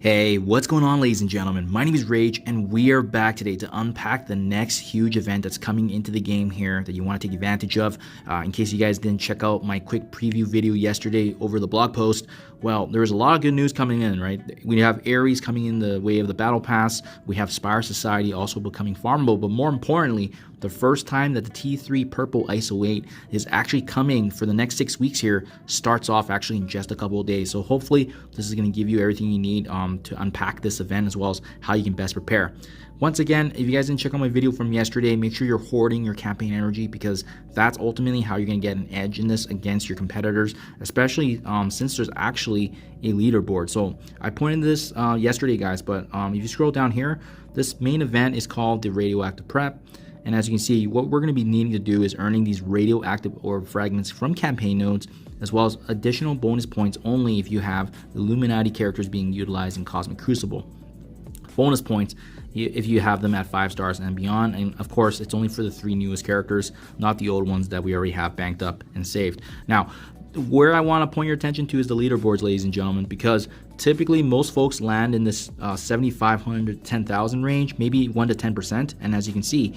Hey, what's going on, ladies and gentlemen? My name is Rage, and we are back today to unpack the next huge event that's coming into the game here that you want to take advantage of. In case you guys didn't check out my quick preview video yesterday over the blog post, well, there was a lot of good news coming in, right? We have Ares coming in the way of the Battle Pass. We have Spire Society also becoming farmable, but more importantly, the first time that the T3 Purple ISO-8 is actually coming for the next 6 weeks here starts off actually in just a couple of days. So hopefully this is going to give you everything you need to unpack this event as well as how you can best prepare. Once again, if you guys didn't check out my video from yesterday, make sure you're hoarding your campaign energy because that's ultimately how you're going to get an edge in this against your competitors, especially since there's actually a leaderboard. So I pointed this yesterday, guys, but if you scroll down here, this main event is called the Radioactive Prep. And as you can see, what we're going to be needing to do is earning these radioactive orb fragments from campaign nodes, as well as additional bonus points only if you have Illuminati characters being utilized in Cosmic Crucible. Bonus points if you have them at 5 stars and beyond, and of course it's only for the 3 newest characters, not the old ones that we already have banked up and saved. Now, where I want to point your attention to is the leaderboards, ladies and gentlemen, because typically most folks land in this 7,500 to 10,000 range, maybe 1 to 10%, and as you can see,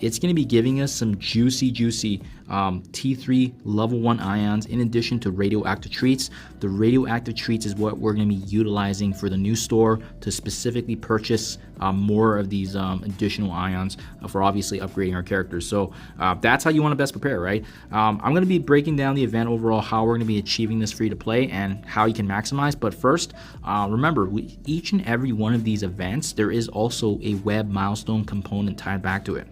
it's going to be giving us some juicy T3 level 1 ions in addition to radioactive treats. The radioactive treats is what we're going to be utilizing for the new store to specifically purchase more of these additional ions for obviously upgrading our characters. So that's how you want to best prepare, right? I'm going to be breaking down the event overall, how we're going to be achieving this free to play and how you can maximize. But first, remember, each and every one of these events, there is also a web milestone component tied back to it.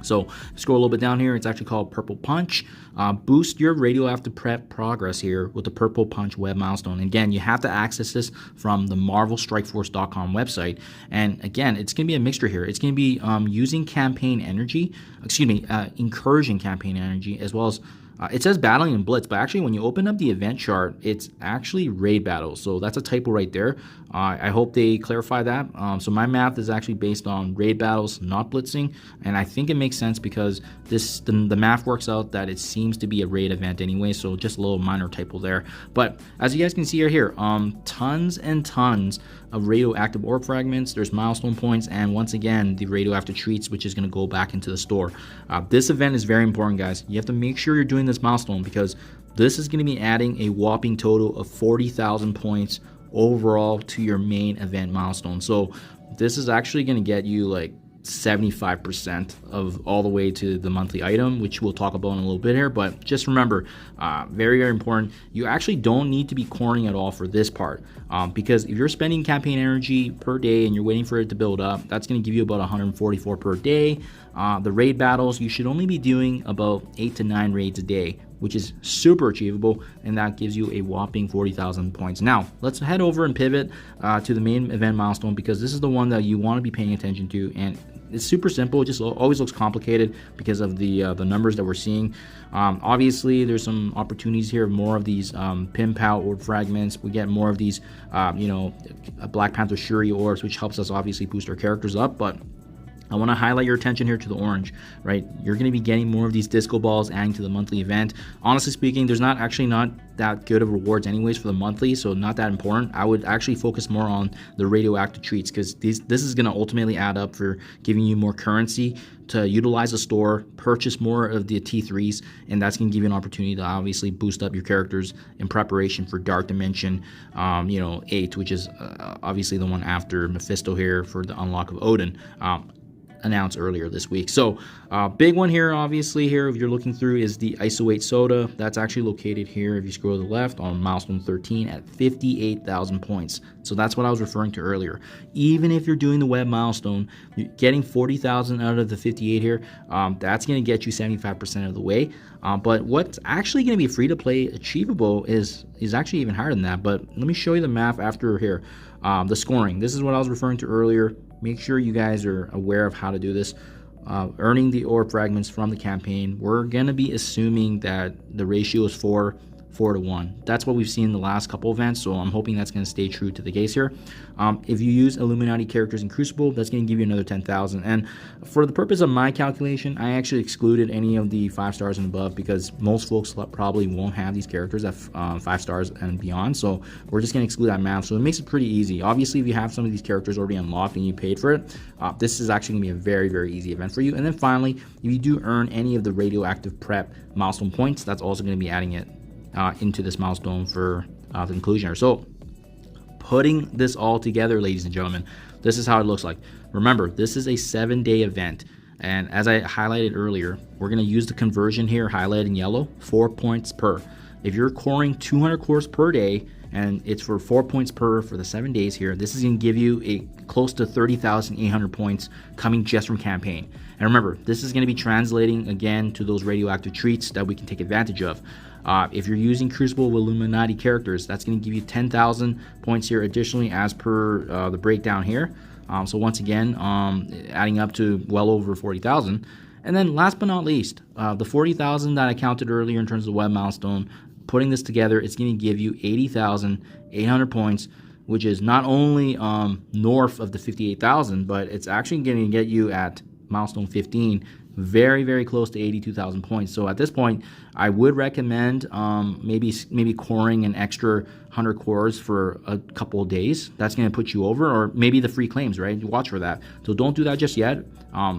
So scroll a little bit down here, it's actually called Purple Punch. Boost your radioactive prep progress here with the Purple Punch web milestone. And again, you have to access this from the marvelstrikeforce.com website. And again, it's going to be a mixture here. It's going to be using campaign energy, incursion campaign energy, as well as it says battling and blitz, but actually when you open up the event chart, it's actually raid battles. So that's a typo right there. I hope they clarify that. So my math is actually based on raid battles, not blitzing. And I think it makes sense because the math works out that it seems to be a raid event anyway. So just a little minor typo there. But as you guys can see right here, tons and tons of radioactive orb fragments. There's milestone points, and once again, the radioactive treats, which is going to go back into the store. This event is very important, guys. You have to make sure you're doing this milestone because this is going to be adding a whopping total of 40,000 points overall to your main event milestone. So this is actually going to get you like 75% of all the way to the monthly item, which we'll talk about in a little bit here. But just remember, very important, you actually don't need to be cornering at all for this part, because if you're spending campaign energy per day and you're waiting for it to build up, that's going to give you about 144 per day. The raid battles, you should only be doing about 8 to 9 raids a day, which is super achievable, and that gives you a whopping 40,000 points. Now, let's head over and pivot to the main event milestone, because this is the one that you want to be paying attention to, and it's super simple. It just always looks complicated because of the numbers that we're seeing. Obviously, there's some opportunities here, more of these Pim Pow orb fragments. We get more of these, Black Panther Shuri orbs, which helps us obviously boost our characters up, but I want to highlight your attention here to the orange, right? You're going to be getting more of these disco balls adding to the monthly event. Honestly speaking, there's not that good of rewards anyways for the monthly, so not that important. I would actually focus more on the radioactive treats because this is going to ultimately add up for giving you more currency to utilize the store, purchase more of the T3s, and that's going to give you an opportunity to obviously boost up your characters in preparation for Dark Dimension 8, which is obviously the one after Mephisto here for the unlock of Odin. Announced earlier this week. So big one here, obviously here, if you're looking through, is the ISO-8 soda. That's actually located here, if you scroll to the left, on milestone 13 at 58,000 points. So that's what I was referring to earlier. Even if you're doing the web milestone, you're getting 40,000 out of the 58 here, that's going to get you 75% of the way. But what's actually going to be free to play achievable is actually even higher than that. But let me show you the math after here. The scoring, this is what I was referring to earlier. Make sure you guys are aware of how to do this. Earning the orb fragments from the campaign, we're going to be assuming that the ratio is 4 4-to-1. That's what we've seen in the last couple events, so I'm hoping that's going to stay true to the case here. If you use Illuminati characters in Crucible, that's going to give you another 10,000. And for the purpose of my calculation, I actually excluded any of the 5 stars and above because most folks probably won't have these characters at 5 stars and beyond. So we're just going to exclude that math. So it makes it pretty easy. Obviously, if you have some of these characters already unlocked and you paid for it, this is actually going to be a very, very easy event for you. And then finally, if you do earn any of the radioactive prep milestone points, that's also going to be adding it into this milestone for the inclusion here. So putting this all together, ladies and gentlemen, this is how it looks like. Remember, this is a 7-day event, and as I highlighted earlier, we're going to use the conversion here highlighted in yellow, 4 points per. If you're coring 200 cores per day and it's for 4 points per for the 7 days here, this is going to give you a close to 30,800 points coming just from campaign. And remember, this is going to be translating again to those radioactive treats that we can take advantage of. If you're using Crucible with Illuminati characters, that's going to give you 10,000 points here additionally as per the breakdown here. So once again, adding up to well over 40,000. And then last but not least, the 40,000 that I counted earlier in terms of the web milestone, putting this together, it's going to give you 80,800 points, which is not only north of the 58,000, but it's actually going to get you at milestone 15, very, very close to 82,000 points. So at this point, I would recommend maybe coring an extra 100 cores for a couple of days. That's going to put you over, or maybe the free claims, right? Watch for that. So don't do that just yet.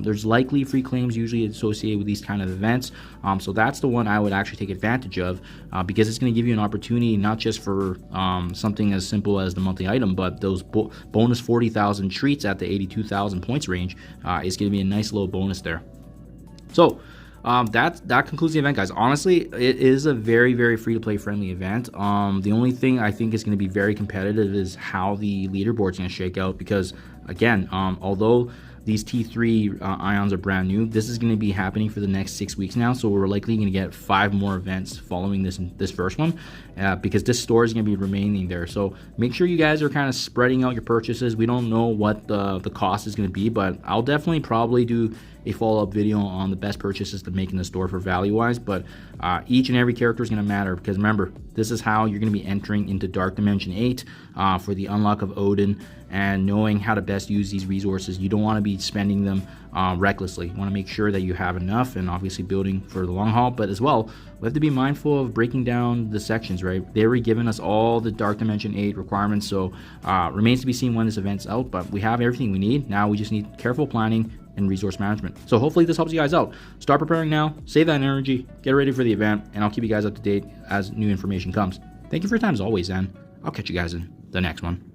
There's likely free claims usually associated with these kind of events. So that's the one I would actually take advantage of because it's going to give you an opportunity not just for something as simple as the monthly item, but those bonus 40,000 treats at the 82,000 points range is going to be a nice little bonus there. So that concludes the event, guys. Honestly, it is a very, very free-to-play friendly event. The only thing I think is going to be very competitive is how the leaderboard is going to shake out because, again, although these T3 ions are brand new, this is going to be happening for the next 6 weeks now, so we're likely going to get 5 more events following this first one because this store is going to be remaining there. So make sure you guys are kind of spreading out your purchases. We don't know what the cost is going to be, but I'll definitely probably do a follow-up video on the best purchases to make in the store for value-wise, but each and every character is going to matter because remember, this is how you're going to be entering into Dark Dimension 8 for the unlock of Odin and knowing how to best use these resources. You don't want to be spending them recklessly. You want to make sure that you have enough and obviously building for the long haul, but as well, we have to be mindful of breaking down the sections, right? They were giving us all the Dark Dimension 8 requirements, so remains to be seen when this event's out, but we have everything we need. Now we just need careful planning and resource management. So hopefully this helps you guys out. Start preparing now, save that energy, get ready for the event, and I'll keep you guys up to date as new information comes. Thank you for your time as always, and I'll catch you guys in the next one.